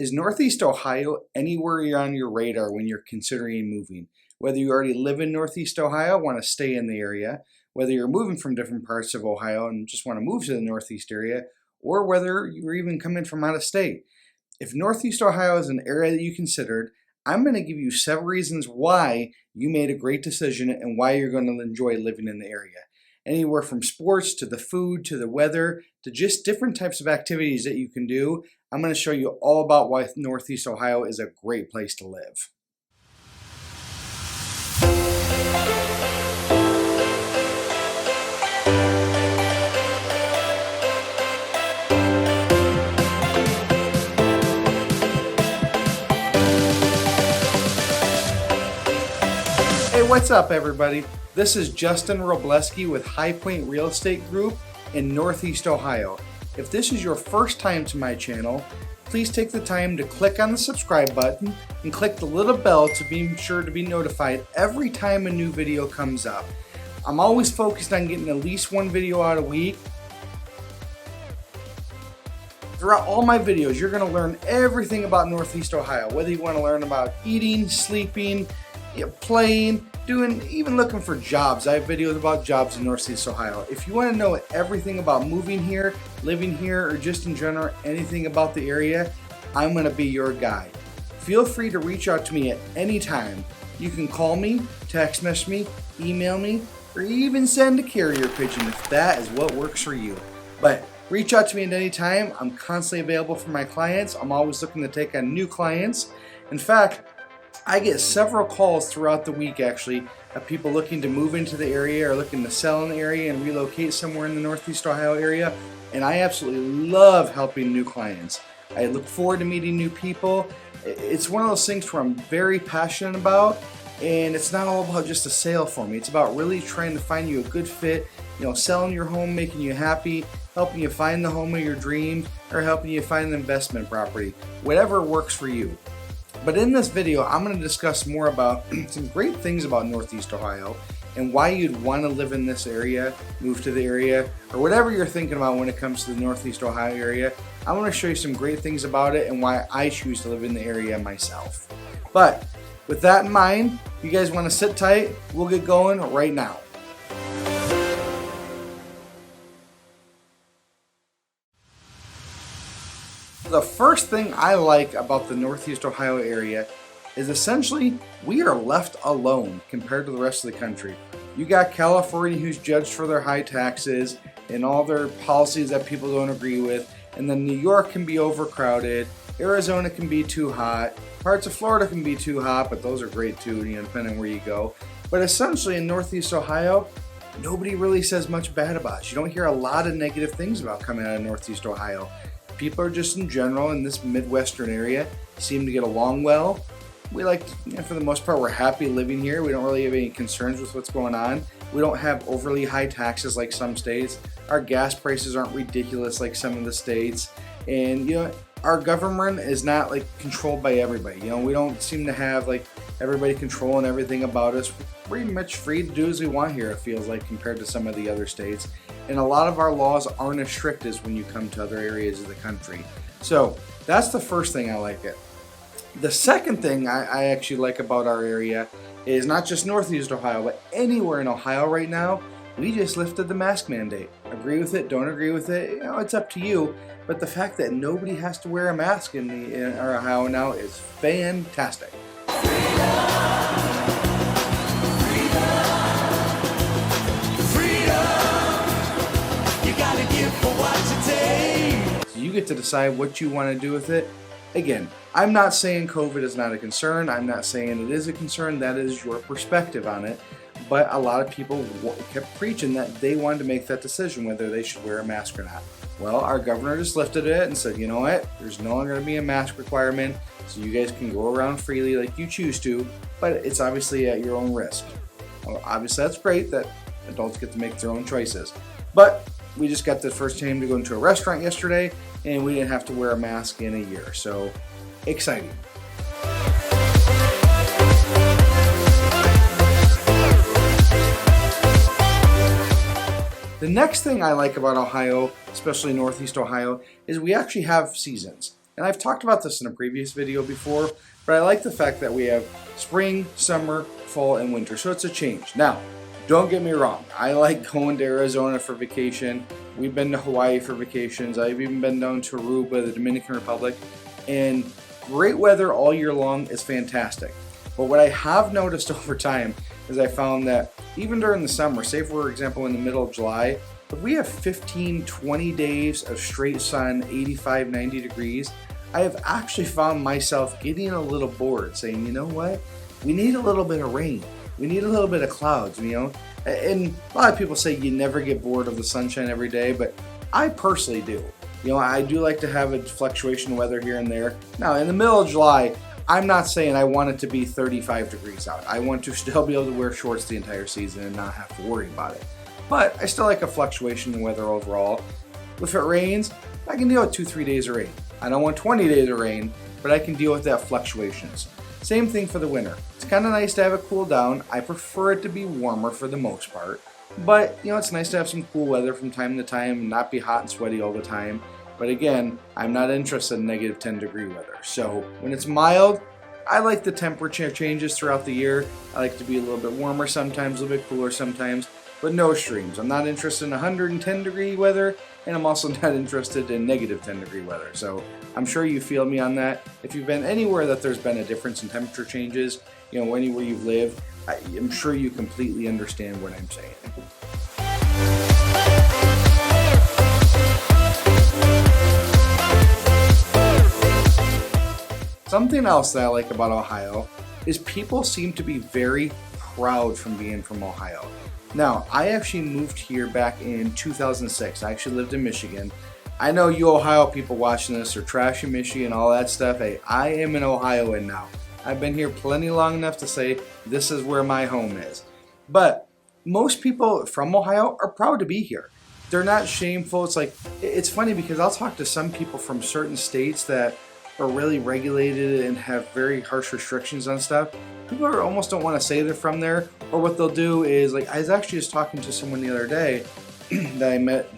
Is Northeast Ohio anywhere on your radar when you're considering moving? Whether you already live in Northeast Ohio, want to stay in the area, whether you're moving from different parts of Ohio and just want to move to the Northeast area, or whether you're even coming from out of state. If Northeast Ohio is an area that you considered, I'm going to give you 7 reasons why you made a great decision and why you're going to enjoy living in the area. Anywhere from sports to the food to the weather to just different types of activities that you can do. I'm going to show you all about why Northeast Ohio is a great place to live. Hey, what's up everybody? This is Justin Wroblewski with High Point Real Estate Group in Northeast Ohio. If this is your first time to my channel, please take the time to click on the subscribe button and click the little bell to be sure to be notified every time a new video comes up. I'm always focused on getting at least 1 video out a week. Throughout all my videos, you're going to learn everything about Northeast Ohio, whether you want to learn about eating, sleeping, playing, even looking for jobs. I have videos about jobs in Northeast Ohio. If you want to know everything about moving here, living here, or just in general anything about the area, I'm going to be your guide. Feel free to reach out to me at any time. You can call me, text message me, email me, or even send a carrier pigeon if that is what works for you. But reach out to me at any time. I'm constantly available for my clients. I'm always looking to take on new clients. In fact, I get several calls throughout the week actually of people looking to move into the area or looking to sell in the area and relocate somewhere in the Northeast Ohio area, and I absolutely love helping new clients. I look forward to meeting new people. It's one of those things where I'm very passionate about, and it's not all about just a sale for me. It's about really trying to find you a good fit, selling your home, making you happy, helping you find the home of your dreams, or helping you find the investment property, whatever works for you. But in this video, I'm going to discuss more about some great things about Northeast Ohio and why you'd want to live in this area, move to the area, or whatever you're thinking about when it comes to the Northeast Ohio area. I want to show you some great things about it and why I choose to live in the area myself. But with that in mind, you guys want to sit tight? We'll get going right now. The first thing I like about the Northeast Ohio area is essentially we are left alone compared to the rest of the country. You got California, who's judged for their high taxes and all their policies that people don't agree with, and then New York can be overcrowded, Arizona can be too hot, parts of Florida can be too hot, but those are great too, depending on where you go. But essentially in Northeast Ohio, nobody really says much bad about it. You don't hear a lot of negative things about coming out of Northeast Ohio. People are just in general in this Midwestern area seem to get along well. We for the most part, we're happy living here. We don't really have any concerns with what's going on. We don't have overly high taxes like some states. Our gas prices aren't ridiculous like some of the states. And our government is not controlled by everybody. We don't seem to have everybody controlling everything about us. We're pretty much free to do as we want here, it feels like, compared to some of the other states. And a lot of our laws aren't as strict as when you come to other areas of the country. So that's the first thing I like it. The second thing I actually like about our area is not just Northeast Ohio, but anywhere in Ohio right now, we just lifted the mask mandate. Agree with it, don't agree with it, it's up to you. But the fact that nobody has to wear a mask in Ohio now is fantastic. So you get to decide what you want to do with it. Again, I'm not saying COVID is not a concern. I'm not saying it is a concern. That is your perspective on it. But a lot of people kept preaching that they wanted to make that decision whether they should wear a mask or not. Well, our governor just lifted it and said, you know what? There's no longer going to be a mask requirement, so you guys can go around freely like you choose to, but it's obviously at your own risk. Well, obviously, that's great that adults get to make their own choices. But we just got the first time to go into a restaurant yesterday, and we didn't have to wear a mask in a year, so exciting. The next thing I like about Ohio, especially Northeast Ohio, is we actually have seasons. And I've talked about this in a previous video before, but I like the fact that we have spring, summer, fall, and winter, so it's a change. Now, don't get me wrong, I like going to Arizona for vacation. We've been to Hawaii for vacations. I've even been down to Aruba, the Dominican Republic, and great weather all year long is fantastic. But what I have noticed over time is I found that even during the summer, say for example in the middle of July, if we have 15, 20 days of straight sun, 85, 90 degrees, I have actually found myself getting a little bored, saying, you know what, we need a little bit of rain. We need a little bit of clouds, you know? And a lot of people say you never get bored of the sunshine every day, but I personally do. You know, I do like to have a fluctuation of weather here and there. Now, in the middle of July, I'm not saying I want it to be 35 degrees out. I want to still be able to wear shorts the entire season and not have to worry about it. But I still like a fluctuation in weather overall. If it rains, I can deal with 2-3 days of rain. I don't want 20 days of rain, but I can deal with that fluctuations. Same thing for the winter. It's kind of nice to have it cool down. I prefer it to be warmer for the most part. But, you know, it's nice to have some cool weather from time to time and not be hot and sweaty all the time. But again, I'm not interested in negative 10 degree weather. So when it's mild, I like the temperature changes throughout the year. I like to be a little bit warmer sometimes, a little bit cooler sometimes, but no extremes. I'm not interested in 110 degree weather, and I'm also not interested in negative 10 degree weather. So I'm sure you feel me on that. If you've been anywhere that there's been a difference in temperature changes, you know, anywhere you've lived, I'm sure you completely understand what I'm saying. Something else that I like about Ohio is people seem to be very proud from being from Ohio. Now, I actually moved here back in 2006. I actually lived in Michigan. I know you Ohio people watching this are trashing Michigan, all that stuff. Hey, I am an Ohioan now. I've been here plenty long enough to say this is where my home is. But most people from Ohio are proud to be here. They're not shameful. It's like, it's funny because I'll talk to some people from certain states that are really regulated and have very harsh restrictions on stuff. People almost don't want to say they're from there, or what they'll do is, like, I was actually just talking to someone the other day that I met,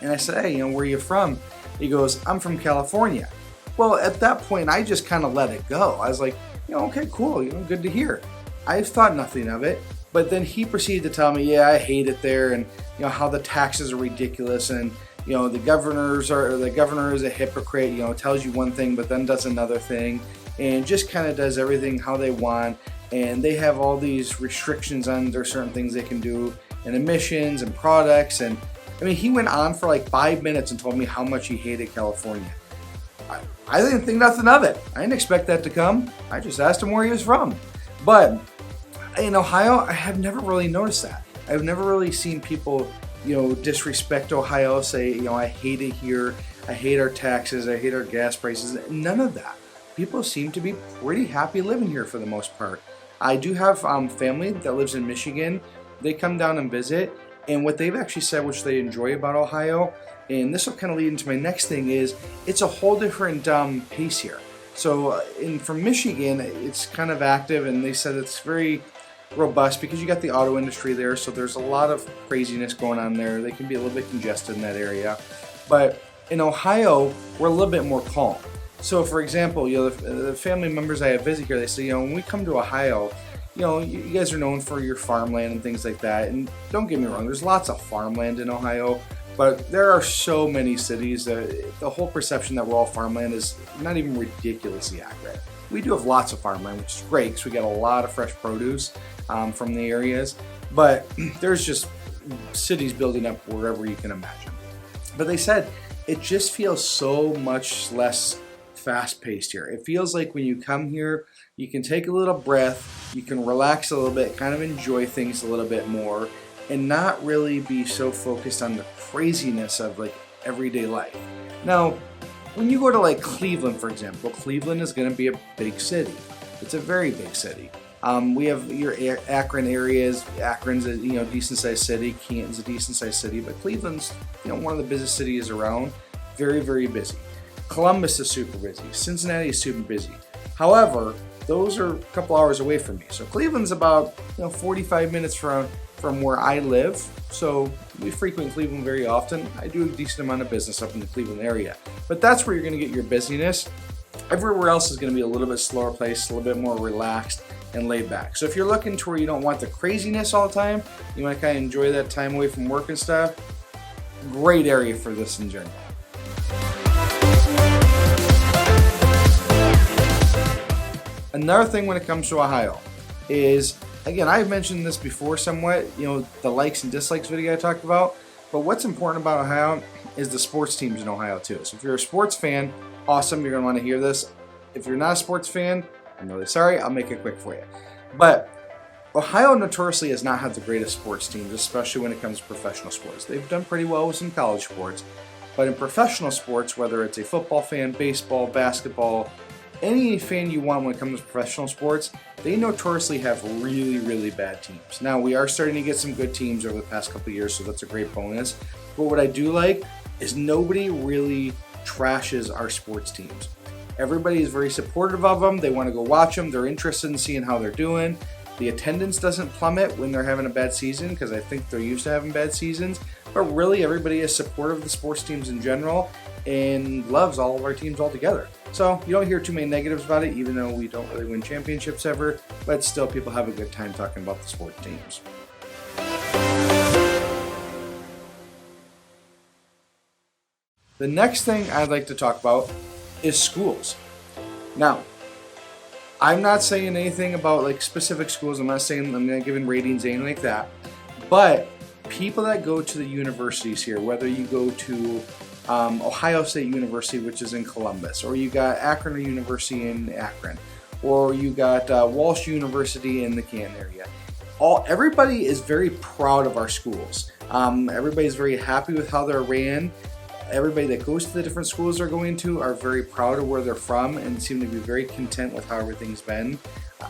and I said, hey, you know, where are you from? He goes, I'm from California. Well, at that point, I just kind of let it go. I was like, you know, okay, cool, you know, good to hear. I thought nothing of it, but then he proceeded to tell me, yeah, I hate it there, and you know how the taxes are ridiculous, and you know the governor is a hypocrite. You know, tells you one thing but then does another thing, and just kind of does everything how they want. And they have all these restrictions on their certain things they can do, and emissions and products. And I mean, he went on for like 5 minutes and told me how much he hated California. I didn't think nothing of it. I didn't expect that to come. I just asked him where he was from. But in Ohio, I have never really noticed that. I've never really seen people, you know, disrespect Ohio, say, you know, I hate it here, I hate our taxes, I hate our gas prices. None of that. People seem to be pretty happy living here for the most part. I do have family that lives in Michigan. They come down and visit, and what they've actually said, which they enjoy about Ohio, and this will kind of lead into my next thing, is it's a whole different pace here. So from Michigan, it's kind of active, and they said it's very robust because you got the auto industry there, so there's a lot of craziness going on there. They can be a little bit congested in that area. But in Ohio, we're a little bit more calm. So for example, you know, the family members I have visit here, they say, you know, when we come to Ohio, you know, you guys are known for your farmland and things like that. And don't get me wrong, there's lots of farmland in Ohio, but there are so many cities that the whole perception that we're all farmland is not even ridiculously accurate. We do have lots of farmland, which is great because we get a lot of fresh produce from the areas, but there's just cities building up wherever you can imagine. But they said it just feels so much less fast-paced here. It feels like when you come here, you can take a little breath, you can relax a little bit, kind of enjoy things a little bit more, and not really be so focused on the craziness of like everyday life. Now, when you go to like Cleveland, for example, Cleveland is going to be a big city. It's a very big city. We have your Akron areas. Akron's a decent-sized city. Canton's a decent-sized city, but Cleveland's one of the busiest cities around. Very, very busy. Columbus is super busy. Cincinnati is super busy. However, those are a couple hours away from me. So Cleveland's about 45 minutes from where I live. So we frequent Cleveland very often. I do a decent amount of business up in the Cleveland area. But that's where you're going to get your busyness. Everywhere else is going to be a little bit slower pace, a little bit more relaxed and laid back. So if you're looking to where you don't want the craziness all the time, you want to kind of enjoy that time away from work and stuff, great area for this in general. Another thing when it comes to Ohio is, again, I've mentioned this before somewhat, the likes and dislikes video I talked about, but what's important about Ohio is the sports teams in Ohio too. So if you're a sports fan, awesome, you're going to want to hear this. If you're not a sports fan, I'm really sorry, I'll make it quick for you. But Ohio notoriously has not had the greatest sports teams, especially when it comes to professional sports. They've done pretty well with some college sports, but in professional sports, whether it's a football fan, baseball, basketball, any fan you want when it comes to professional sports, they notoriously have really, really bad teams. Now, we are starting to get some good teams over the past couple of years, so that's a great bonus. But what I do like is nobody really trashes our sports teams. Everybody is very supportive of them. They want to go watch them. They're interested in seeing how they're doing. The attendance doesn't plummet when they're having a bad season, because I think they're used to having bad seasons. But really, everybody is supportive of the sports teams in general and loves all of our teams altogether. So you don't hear too many negatives about it, even though we don't really win championships ever, but still people have a good time talking about the sports teams. The next thing I'd like to talk about is schools. Now, I'm not saying anything about like specific schools. I'm not saying I'm not giving ratings, anything like that. But people that go to the universities here, whether you go to Ohio State University, which is in Columbus, or you got Akron University in Akron, or you got Walsh University in the Canton area. Everybody is very proud of our schools. Everybody's very happy with how they're ran. Everybody that goes to the different schools they're going to are very proud of where they're from and seem to be very content with how everything's been.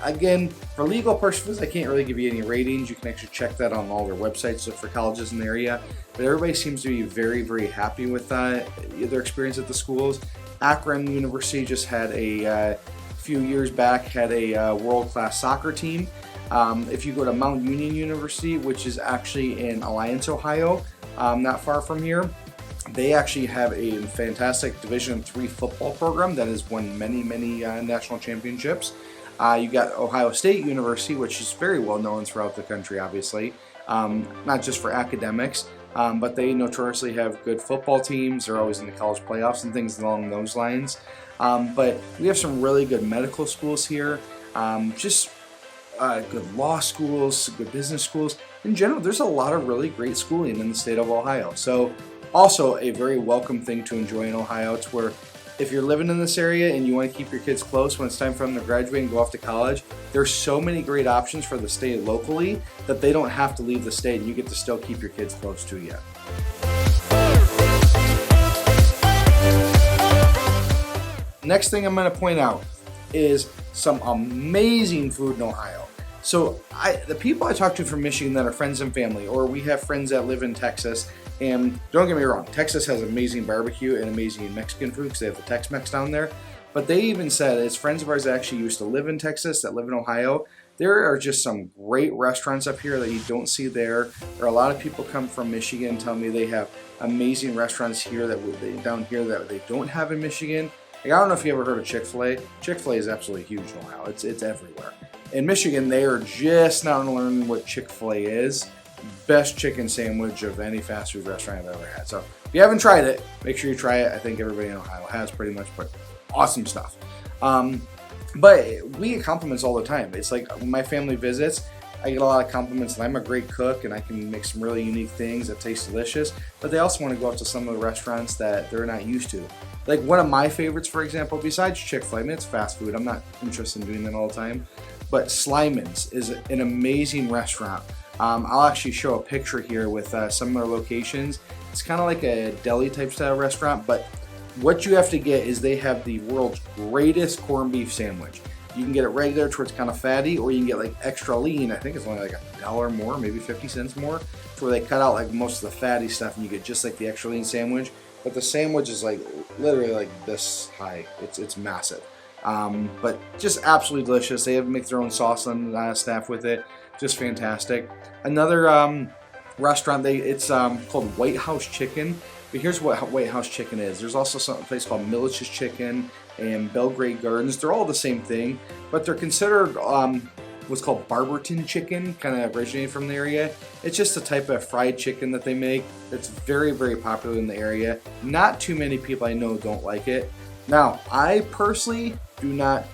Again, for legal purposes, I can't really give you any ratings. You can actually check that on all their websites for colleges in the area. But everybody seems to be very, very happy with their experience at the schools. Akron University just had a few years back had a world-class soccer team. If you go to Mount Union University, which is actually in Alliance, Ohio, not far from here, they actually have a fantastic Division III football program that has won many, many national championships. You got Ohio State University, which is very well known throughout the country, obviously, not just for academics, but they notoriously have good football teams. They're always in the college playoffs and things along those lines. But we have some really good medical schools here, good law schools, good business schools. In general, there's a lot of really great schooling in the state of Ohio. So also a very welcome thing to enjoy in Ohio. It's where if you're living in this area and you want to keep your kids close when it's time for them to graduate and go off to college, there's so many great options for the state locally that they don't have to leave the state and you get to still keep your kids close to you. Next thing I'm going to point out is some amazing food in Ohio. So the people I talk to from Michigan that are friends and family, or we have friends that live in Texas, and don't get me wrong, Texas has amazing barbecue and amazing Mexican food because they have the Tex-Mex down there. But they even said, as friends of ours that actually used to live in Texas, that live in Ohio, there are just some great restaurants up here that you don't see there. There are a lot of people come from Michigan and tell me they have amazing restaurants here down here that they don't have in Michigan. Like, I don't know if you ever heard of Chick-fil-A. Chick-fil-A is absolutely huge in Ohio. It's everywhere. In Michigan, they are just now learning what Chick-fil-A is. Best chicken sandwich of any fast food restaurant I've ever had. So if you haven't tried it, make sure you try it. I think everybody in Ohio has pretty much, but awesome stuff. But we get compliments all the time. It's like when my family visits, I get a lot of compliments that I'm a great cook and I can make some really unique things that taste delicious. But they also want to go out to some of the restaurants that they're not used to. Like one of my favorites, for example, besides Chick-fil-A, I mean, it's fast food. I'm not interested in doing that all the time. But Slyman's is an amazing restaurant. I'll actually show a picture here with some of their locations. It's kind of like a deli type style restaurant, but what you have to get is they have the world's greatest corned beef sandwich. You can get it regular to where it's kind of fatty, or you can get like extra lean. I think it's only like $1 more, maybe 50 cents more, to where they cut out like most of the fatty stuff and you get just like the extra lean sandwich. But the sandwich is like literally like this high. It's massive. But just absolutely delicious. They have make their own sauce on staff with it. Just fantastic. Another restaurant, it's called White House Chicken. But here's what White House Chicken is. There's also a place called Milish's Chicken and Belgrade Gardens. They're all the same thing, but they're considered what's called Barberton chicken, kind of originated from the area. It's just a type of fried chicken that they make. It's very, very popular in the area. Not too many people I know don't like it. Now, I personally do not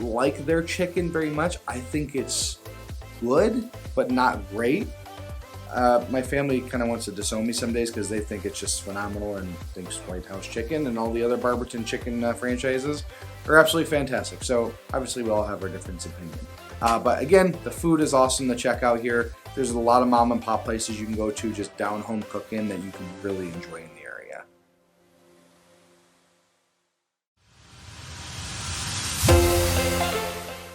like their chicken very much. I think it's good, but not great. My family kind of wants to disown me some days because they think it's just phenomenal and thinks White House Chicken and all the other Barberton chicken franchises are absolutely fantastic. So obviously we all have our different opinion. But again, the food is awesome to check out here. There's a lot of mom and pop places you can go to just down home cooking that you can really enjoy in the area.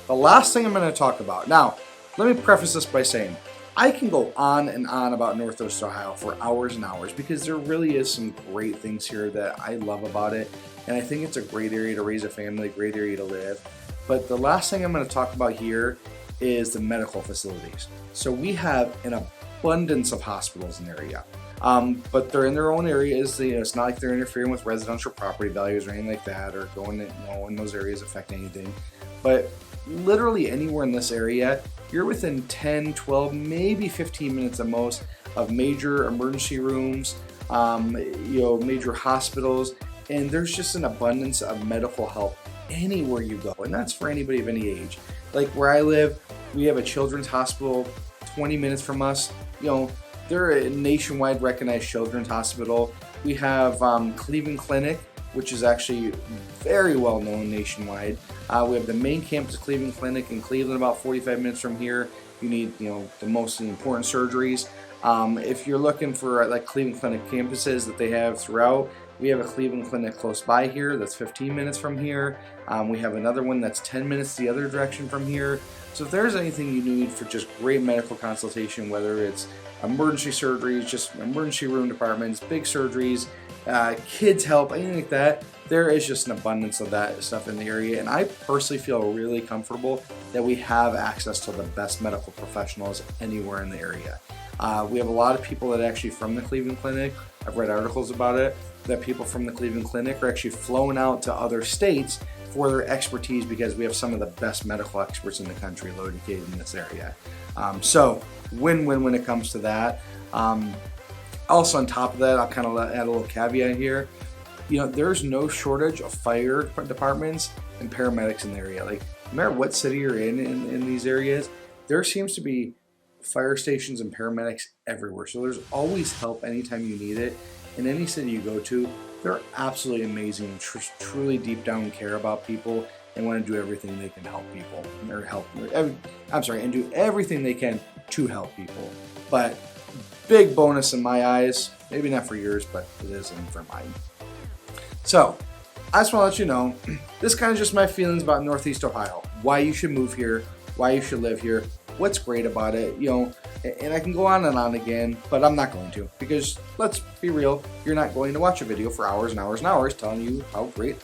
The last thing I'm going to talk about. Now, let me preface this by saying, I can go on and on about Northeast Ohio for hours and hours because there really is some great things here that I love about it. And I think it's a great area to raise a family, a great area to live. But the last thing I'm going to talk about here is the medical facilities. So we have an abundance of hospitals in the area. But they're in their own areas. It's not like they're interfering with residential property values or anything like that, or going in those areas affect anything. But literally anywhere in this area, you're within 10, 12, maybe 15 minutes at most of major emergency rooms, major hospitals, and there's just an abundance of medical help anywhere you go, and that's for anybody of any age. Like where I live, we have a children's hospital 20 minutes from us. They're a nationwide recognized children's hospital. We have Cleveland Clinic, which is actually very well known nationwide. We have the main campus Cleveland Clinic in Cleveland, about 45 minutes from here. You need, the most important surgeries. If you're looking for like Cleveland Clinic campuses that they have throughout, we have a Cleveland Clinic close by here that's 15 minutes from here. We have another one that's 10 minutes the other direction from here. So if there's anything you need for just great medical consultation, whether it's emergency surgeries, just emergency room departments, big surgeries, kids help, anything like that, there is just an abundance of that stuff in the area. And I personally feel really comfortable that we have access to the best medical professionals anywhere in the area. We have a lot of people that are actually from the Cleveland Clinic. I've read articles about it, that people from the Cleveland Clinic are actually flown out to other states for their expertise because we have some of the best medical experts in the country located in this area. So win-win when it comes to that. Also on top of that, I'll kind of add a little caveat here. There's no shortage of fire departments and paramedics in the area. Like, no matter what city you're in these areas, there seems to be fire stations and paramedics everywhere. So there's always help anytime you need it. In any city you go to, they're absolutely amazing, truly deep down care about people and want to do everything they can help people, and do everything they can to help people. But big bonus in my eyes, maybe not for yours, but it is for mine. So I just want to let you know, this kind of just my feelings about Northeast Ohio, why you should move here, why you should live here, what's great about it, and I can go on and on again, but I'm not going to, because let's be real, you're not going to watch a video for hours and hours and hours telling you how great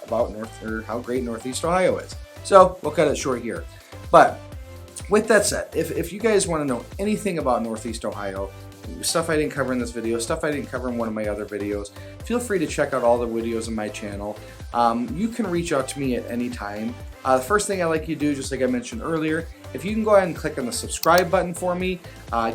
Northeast Ohio is. So we'll cut it short here. But with that said, if you guys want to know anything about Northeast Ohio, stuff I didn't cover in this video, stuff I didn't cover in one of my other videos, feel free to check out all the videos on my channel. You can reach out to me at any time. The first thing I like you to do, just like I mentioned earlier, if you can go ahead and click on the subscribe button for me,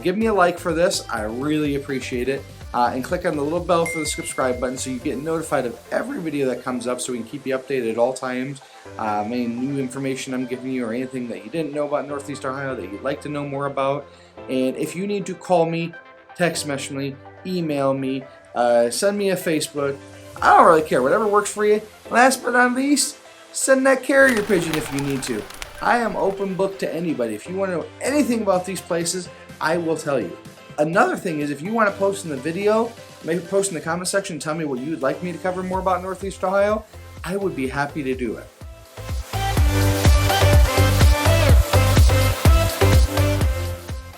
give me a like for this, I really appreciate it. And click on the little bell for the subscribe button so you get notified of every video that comes up so we can keep you updated at all times. Any new information I'm giving you or anything that you didn't know about Northeast Ohio that you'd like to know more about. And if you need to call me, text message me, email me, send me a Facebook, I don't really care, whatever works for you. Last but not least, send that carrier pigeon if you need to. I am open book to anybody. If you want to know anything about these places, I will tell you. Another thing is, if you want to post in the video, maybe post in the comment section, tell me what you would like me to cover more about Northeast Ohio, I would be happy to do it.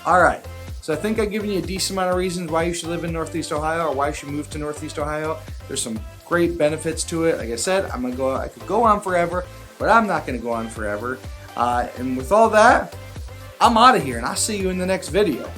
Alright, so I think I've given you a decent amount of reasons why you should live in Northeast Ohio or why you should move to Northeast Ohio. There's some great benefits to it. Like I said, I could go on forever, but but I'm not going to go on forever. And with all that, I'm out of here, and I'll see you in the next video.